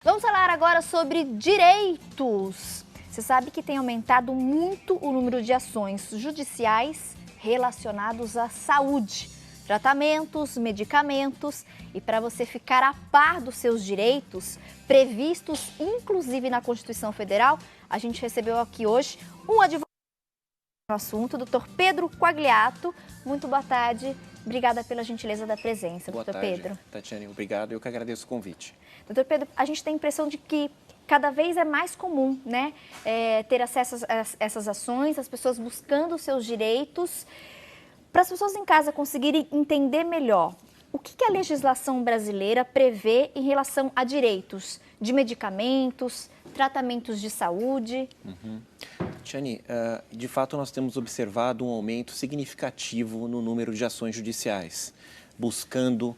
Vamos falar agora sobre direitos. Você sabe que tem aumentado muito o número de ações judiciais relacionados à saúde, tratamentos, medicamentos. E para você ficar a par dos seus direitos, previstos inclusive na Constituição Federal, a gente recebeu aqui hoje um advogado no assunto, Dr. Pedro Quagliato. Muito boa tarde. Obrigada pela gentileza da presença, Boa Dr. tarde, Pedro. Tatiane, obrigado. Eu que agradeço o convite. Doutor Pedro, a gente tem a impressão de que cada vez é mais comum, né, ter acesso a essas ações, as pessoas buscando os seus direitos. Para as pessoas em casa conseguirem entender melhor, o que a legislação brasileira prevê em relação a direitos de medicamentos, tratamentos de saúde? Tatiane, de fato nós temos observado um aumento significativo no número de ações judiciais, buscando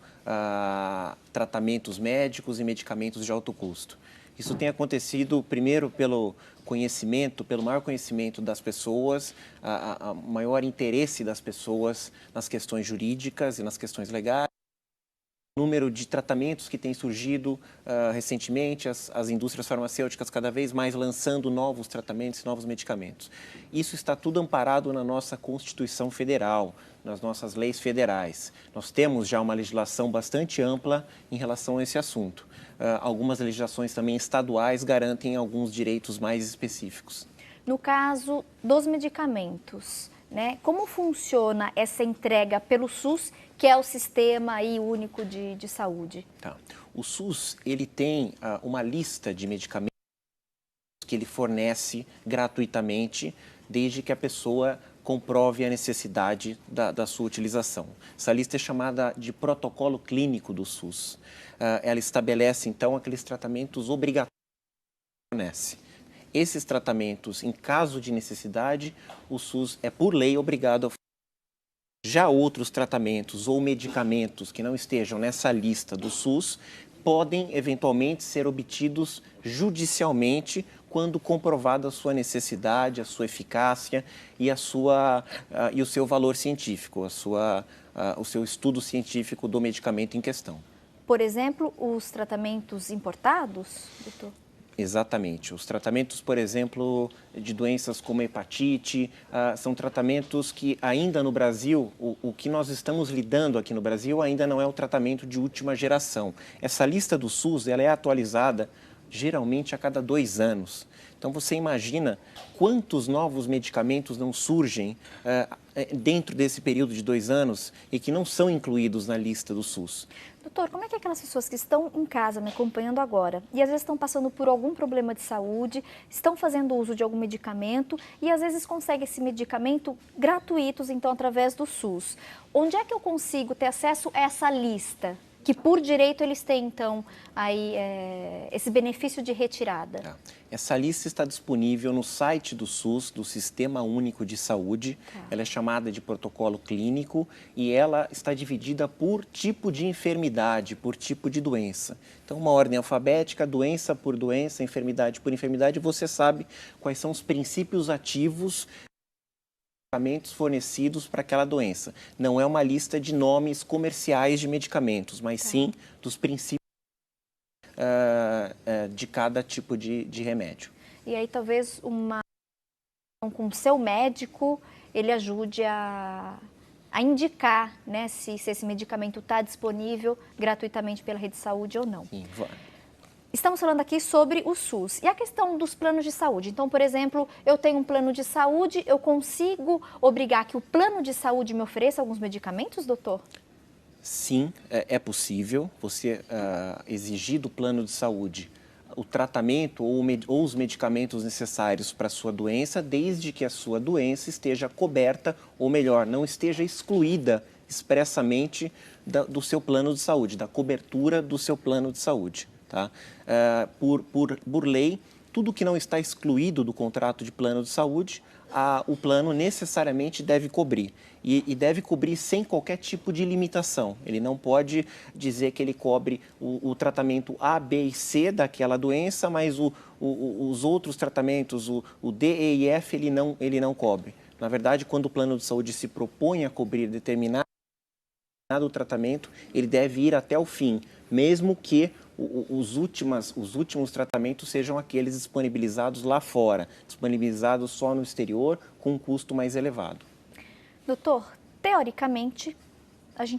tratamentos médicos e medicamentos de alto custo. Isso tem acontecido, primeiro, pelo conhecimento, pelo maior conhecimento das pessoas, a maior interesse das pessoas nas questões jurídicas e nas questões legais. O número de tratamentos que tem surgido recentemente, as indústrias farmacêuticas cada vez mais lançando novos tratamentos, novos medicamentos. Isso está tudo amparado na nossa Constituição Federal, nas nossas leis federais. Nós temos já uma legislação bastante ampla em relação a esse assunto. Algumas legislações também estaduais garantem alguns direitos mais específicos. No caso dos medicamentos, né, como funciona essa entrega pelo SUS, que é o Sistema aí único de saúde? Tá. O SUS ele tem uma lista de medicamentos que ele fornece gratuitamente, desde que a pessoa comprove a necessidade da sua utilização. Essa lista é chamada de protocolo clínico do SUS. Ela estabelece, então, aqueles tratamentos obrigatórios que fornece. Esses tratamentos, em caso de necessidade, o SUS é, por lei, obrigado a fornecer. Já outros tratamentos ou medicamentos que não estejam nessa lista do SUS podem, eventualmente, ser obtidos judicialmente quando comprovada a sua necessidade, a sua eficácia e, e o seu valor científico, o seu estudo científico do medicamento em questão. Por exemplo, os tratamentos importados, doutor? Exatamente. Os tratamentos, por exemplo, de doenças como hepatite, são tratamentos que ainda no Brasil, o que nós estamos lidando aqui no Brasil ainda não é o tratamento de última geração. Essa lista do SUS ela é atualizada geralmente a cada 2 anos. Então você imagina quantos novos medicamentos não surgem dentro desse período de 2 anos e que não são incluídos na lista do SUS. Doutor, como é que aquelas pessoas que estão em casa me acompanhando agora e às vezes estão passando por algum problema de saúde, estão fazendo uso de algum medicamento e às vezes conseguem esse medicamento gratuitos, então, através do SUS. Onde é que eu consigo ter acesso a essa lista? Que por direito eles têm, então, aí, esse benefício de retirada? Essa lista está disponível no site do SUS, do Sistema Único de Saúde. Ela é chamada de protocolo clínico e ela está dividida por tipo de enfermidade, por tipo de doença. Então, uma ordem alfabética, doença por doença, enfermidade por enfermidade, você sabe quais são os princípios ativos medicamentos fornecidos para aquela doença. Não é uma lista de nomes comerciais de medicamentos, mas sim dos princípios de cada tipo de remédio. E aí talvez com o seu médico, ele ajude a indicar, né, se esse medicamento está disponível gratuitamente pela rede de saúde ou não. Sim, Estamos falando aqui sobre o SUS. E a questão dos planos de saúde? Então, por exemplo, eu tenho um plano de saúde, eu consigo obrigar que o plano de saúde me ofereça alguns medicamentos, doutor? Sim, é possível você exigir do plano de saúde o tratamento ou os medicamentos necessários para a sua doença, desde que a sua doença esteja coberta, ou melhor, não esteja excluída expressamente do seu plano de saúde, da cobertura do seu plano de saúde. Tá? Por lei, tudo que não está excluído do contrato de plano de saúde, o plano necessariamente deve cobrir. E deve cobrir sem qualquer tipo de limitação. Ele não pode dizer que ele cobre o tratamento A, B e C daquela doença, mas os outros tratamentos, o D, E e F, ele não cobre. Na verdade, quando o plano de saúde se propõe a cobrir determinado tratamento, ele deve ir até o fim, mesmo que os últimos tratamentos sejam aqueles disponibilizados lá fora, disponibilizados só no exterior, com um custo mais elevado. Doutor, teoricamente, as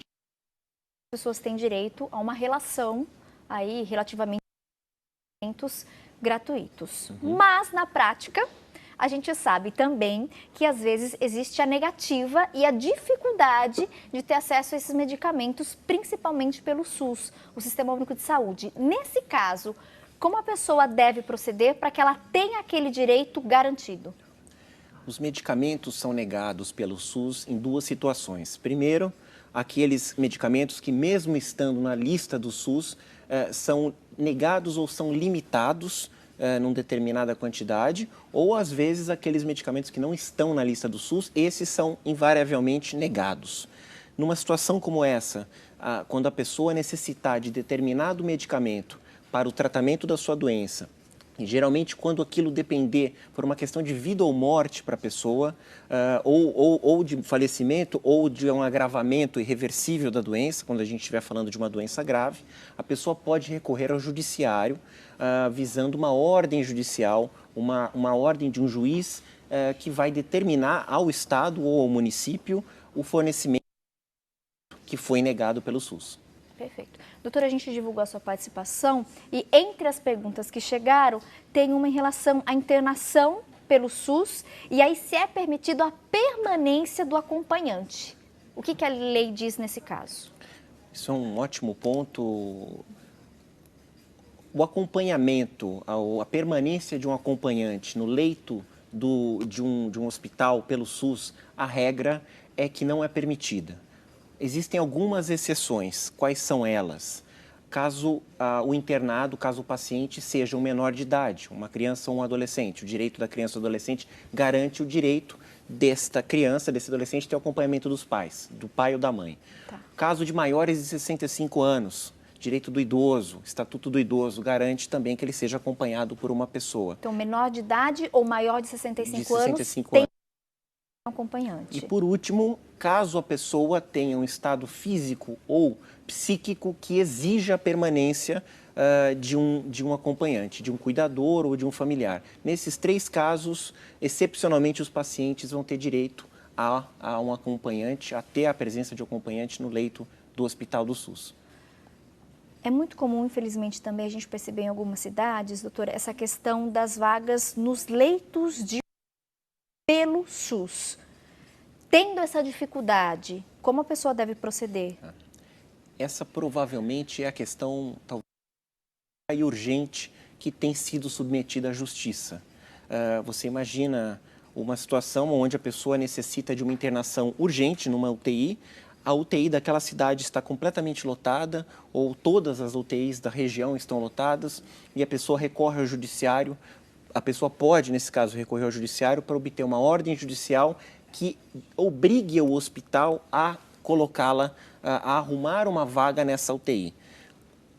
pessoas têm direito a uma relação aí relativamente gratuitos. Mas, na prática, a gente sabe também que às vezes existe a negativa e a dificuldade de ter acesso a esses medicamentos, principalmente pelo SUS, o Sistema Único de Saúde. Nesse caso, como a pessoa deve proceder para que ela tenha aquele direito garantido? Os medicamentos são negados pelo SUS em duas situações. Primeiro, aqueles medicamentos que, mesmo estando na lista do SUS, são negados ou são limitados numa determinada quantidade, ou às vezes aqueles medicamentos que não estão na lista do SUS, esses são invariavelmente negados. Numa situação como essa, quando a pessoa necessitar de determinado medicamento para o tratamento da sua doença, e geralmente quando aquilo depender por uma questão de vida ou morte para a pessoa, ou de falecimento, ou de um agravamento irreversível da doença, quando a gente estiver falando de uma doença grave, a pessoa pode recorrer ao judiciário, visando uma ordem judicial, uma ordem de um juiz que vai determinar ao Estado ou ao município o fornecimento que foi negado pelo SUS. Perfeito. Doutora, a gente divulgou a sua participação e entre as perguntas que chegaram, tem uma em relação à internação pelo SUS e aí se é permitido a permanência do acompanhante. O que a lei diz nesse caso? Isso é um ótimo ponto. O acompanhamento, a permanência de um acompanhante no leito de um hospital pelo SUS, a regra é que não é permitida. Existem algumas exceções. Quais são elas? Caso o internado, caso o paciente seja um menor de idade, uma criança ou um adolescente. O direito da criança ou adolescente garante o direito desta criança, desse adolescente, ter o acompanhamento dos pais, do pai ou da mãe. Tá. Caso de maiores de 65 anos, direito do idoso, Estatuto do Idoso, garante também que ele seja acompanhado por uma pessoa. Então, menor de idade ou maior de 65 anos, 65 anos. Acompanhante. E por último, caso a pessoa tenha um estado físico ou psíquico que exija a permanência de um acompanhante, de um cuidador ou de um familiar. Nesses três casos, excepcionalmente, os pacientes vão ter direito a um acompanhante, a ter a presença de um acompanhante no leito do Hospital do SUS. É muito comum, infelizmente, também a gente perceber em algumas cidades, doutora, essa questão das vagas nos leitos de pelo SUS. Tendo essa dificuldade, como a pessoa deve proceder? Essa provavelmente é a questão talvez urgente que tem sido submetida à justiça. Você imagina uma situação onde a pessoa necessita de uma internação urgente numa UTI, a UTI daquela cidade está completamente lotada ou todas as UTIs da região estão lotadas e a pessoa recorre ao judiciário. A pessoa pode, nesse caso, recorrer ao judiciário para obter uma ordem judicial que obrigue o hospital a colocá-la, a arrumar uma vaga nessa UTI.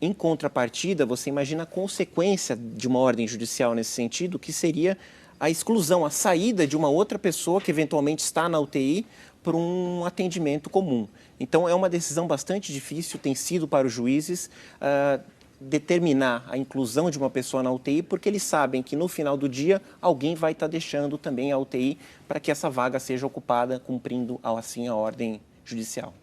Em contrapartida, você imagina a consequência de uma ordem judicial nesse sentido, que seria a exclusão, a saída de uma outra pessoa que eventualmente está na UTI para um atendimento comum. Então, é uma decisão bastante difícil, tem sido para os juízes, determinar a inclusão de uma pessoa na UTI, porque eles sabem que no final do dia alguém vai estar deixando também a UTI para que essa vaga seja ocupada, cumprindo assim a ordem judicial.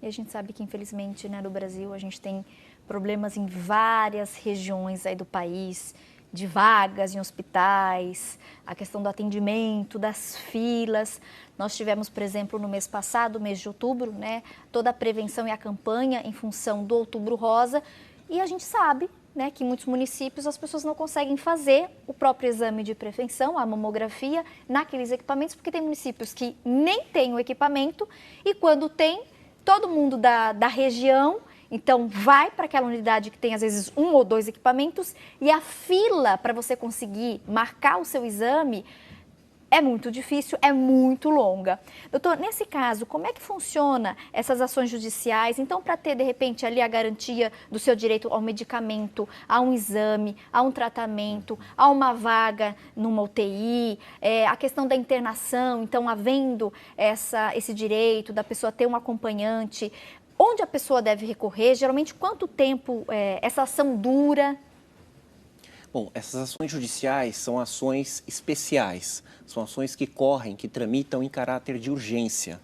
E a gente sabe que infelizmente, né, no Brasil a gente tem problemas em várias regiões aí do país, de vagas em hospitais, a questão do atendimento, das filas. Nós tivemos, por exemplo, no mês passado, mês de outubro, né, toda a prevenção e a campanha em função do Outubro Rosa. E a gente sabe, né, que em muitos municípios as pessoas não conseguem fazer o próprio exame de prevenção, a mamografia, naqueles equipamentos, porque tem municípios que nem têm o equipamento e quando tem, todo mundo da região, então vai para aquela unidade que tem às vezes 1 ou 2 equipamentos e a fila para você conseguir marcar o seu exame é muito difícil, é muito longa. Doutor, nesse caso, como é que funciona essas ações judiciais? Então, para ter, de repente, ali a garantia do seu direito ao medicamento, a um exame, a um tratamento, a uma vaga numa UTI, a questão da internação, então, havendo esse direito da pessoa ter um acompanhante, Onde a pessoa deve recorrer? Geralmente, quanto tempo essa ação dura? Bom, essas ações judiciais são ações especiais, são ações que correm, que tramitam em caráter de urgência.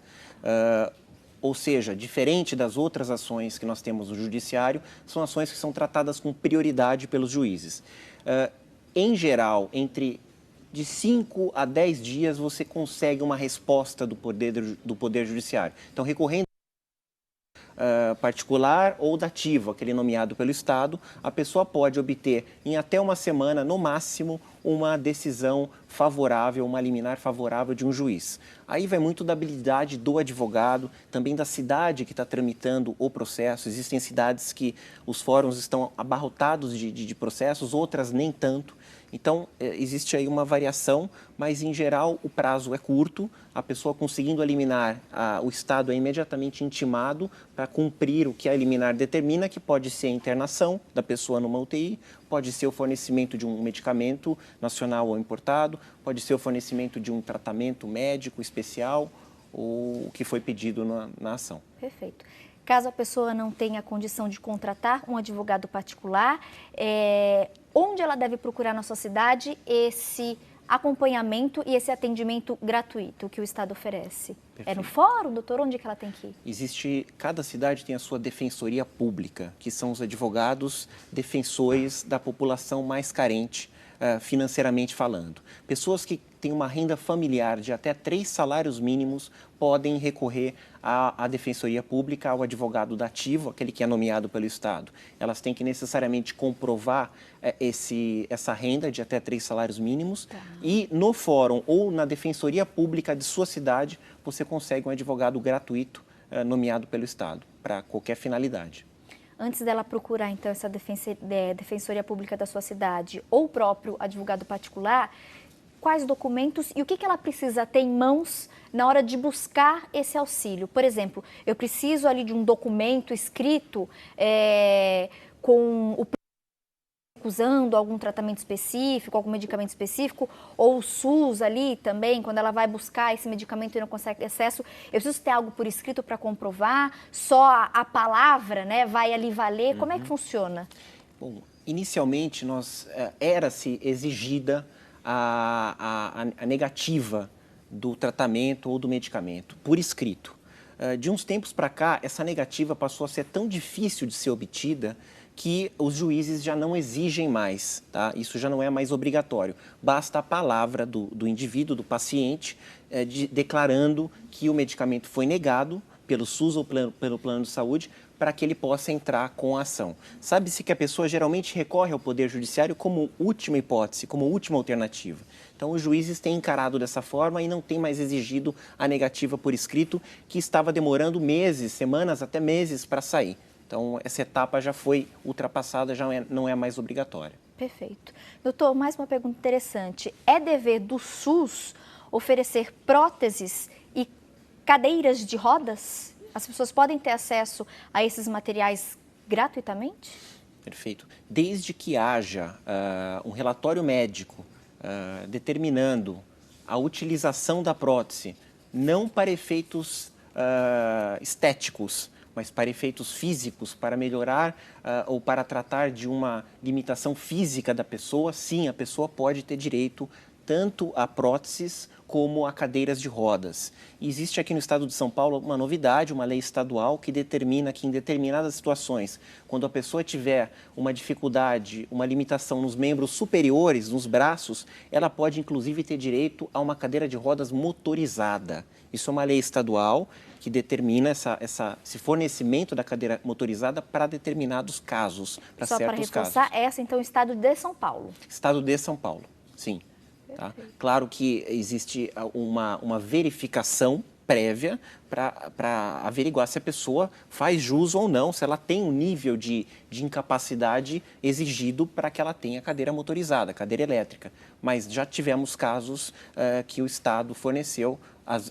Ou seja, diferente das outras ações que nós temos no judiciário, são ações que são tratadas com prioridade pelos juízes. Em geral, de 5 a 10 dias você consegue uma resposta do Poder Judiciário. Então, recorrendo particular ou dativo, aquele nomeado pelo Estado, a pessoa pode obter em até uma semana, no máximo, uma decisão favorável, uma liminar favorável de um juiz. Aí vai muito da habilidade do advogado, também da cidade que está tramitando o processo. Existem cidades que os fóruns estão abarrotados de processos, outras nem tanto. Então, existe aí uma variação, mas, em geral, o prazo é curto. A pessoa conseguindo a liminar, o Estado é imediatamente intimado para cumprir o que a liminar determina, que pode ser a internação da pessoa numa UTI, pode ser o fornecimento de um medicamento nacional ou importado, pode ser o fornecimento de um tratamento médico especial ou o que foi pedido na ação. Perfeito. Caso a pessoa não tenha condição de contratar um advogado particular, onde ela deve procurar na sua cidade esse acompanhamento e esse atendimento gratuito que o Estado oferece? Perfeito. É no fórum, doutor? Onde que ela tem que ir? Cada cidade tem a sua defensoria pública, que são os advogados defensores da população mais carente, financeiramente falando. Pessoas que têm uma renda familiar de até 3 salários mínimos podem recorrer à defensoria pública, ao advogado dativo, aquele que é nomeado pelo Estado. Elas têm que necessariamente comprovar essa renda de até 3 salários mínimos. Tá. E no fórum ou na defensoria pública de sua cidade, você consegue um advogado gratuito nomeado pelo Estado, para qualquer finalidade. Antes dela procurar, então, essa defensoria pública da sua cidade ou o próprio advogado particular, quais documentos e o que ela precisa ter em mãos na hora de buscar esse auxílio? Por exemplo, eu preciso ali de um documento escrito com o usando algum tratamento específico, algum medicamento específico, ou o SUS ali também, quando ela vai buscar esse medicamento e não consegue acesso, eu preciso ter algo por escrito para comprovar, só a palavra, né, vai ali valer, como é que funciona? Bom, inicialmente era-se exigida a negativa do tratamento ou do medicamento, por escrito. De uns tempos para cá, essa negativa passou a ser tão difícil de ser obtida que os juízes já não exigem mais, tá? Isso já não é mais obrigatório. Basta a palavra do indivíduo, do paciente, declarando que o medicamento foi negado pelo SUS ou pelo plano de saúde para que ele possa entrar com a ação. Sabe-se que a pessoa geralmente recorre ao Poder Judiciário como última hipótese, como última alternativa. Então, os juízes têm encarado dessa forma e não têm mais exigido a negativa por escrito, que estava demorando meses, semanas, até meses para sair. Então, essa etapa já foi ultrapassada, não é mais obrigatória. Perfeito. Doutor, mais uma pergunta interessante. É dever do SUS oferecer próteses e cadeiras de rodas? As pessoas podem ter acesso a esses materiais gratuitamente? Perfeito. Desde que haja um relatório médico determinando a utilização da prótese, não para efeitos estéticos, mas para efeitos físicos, para melhorar ou para tratar de uma limitação física da pessoa, sim, a pessoa pode ter direito tanto a próteses como a cadeiras de rodas. E existe aqui no estado de São Paulo uma novidade, uma lei estadual que determina que em determinadas situações, quando a pessoa tiver uma dificuldade, uma limitação nos membros superiores, nos braços, ela pode inclusive ter direito a uma cadeira de rodas motorizada. Isso é uma lei estadual que determina esse fornecimento da cadeira motorizada para determinados casos, para certos casos. Só para reforçar, essa então é o estado de São Paulo. Estado de São Paulo, sim. Tá? Claro que existe uma verificação prévia para averiguar se a pessoa faz jus ou não, se ela tem um nível de incapacidade exigido para que ela tenha cadeira motorizada, cadeira elétrica. Mas já tivemos casos que o Estado forneceu,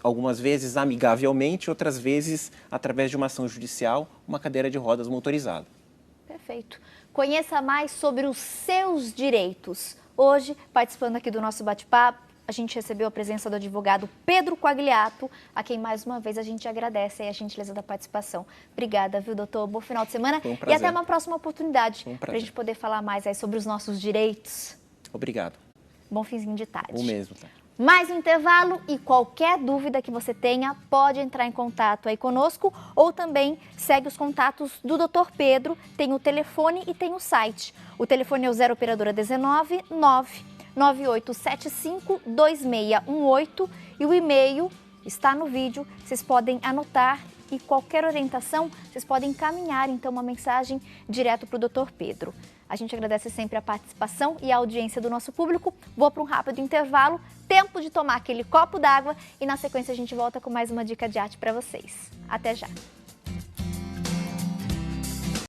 algumas vezes amigavelmente, outras vezes através de uma ação judicial, uma cadeira de rodas motorizada. Perfeito. Conheça mais sobre os seus direitos. Hoje, participando aqui do nosso bate-papo, a gente recebeu a presença do advogado Pedro Quagliato, a quem mais uma vez a gente agradece a gentileza da participação. Obrigada, viu, doutor? Bom final de semana Foi um e prazer. até uma próxima oportunidade para a prazer. gente poder falar mais aí sobre os nossos direitos. Obrigado. Bom finzinho de tarde. O mesmo. Tá? Mais um intervalo e qualquer dúvida que você tenha, pode entrar em contato aí conosco ou também segue os contatos do Dr. Pedro, tem o telefone e tem o site. O telefone é o 0 operadora 19 99875 2618 e o e-mail está no vídeo, vocês podem anotar e qualquer orientação, vocês podem encaminhar então uma mensagem direto para o Dr. Pedro. A gente agradece sempre a participação e a audiência do nosso público. Vou para um rápido intervalo, tempo de tomar aquele copo d'água e na sequência a gente volta com mais uma dica de arte para vocês. Até já!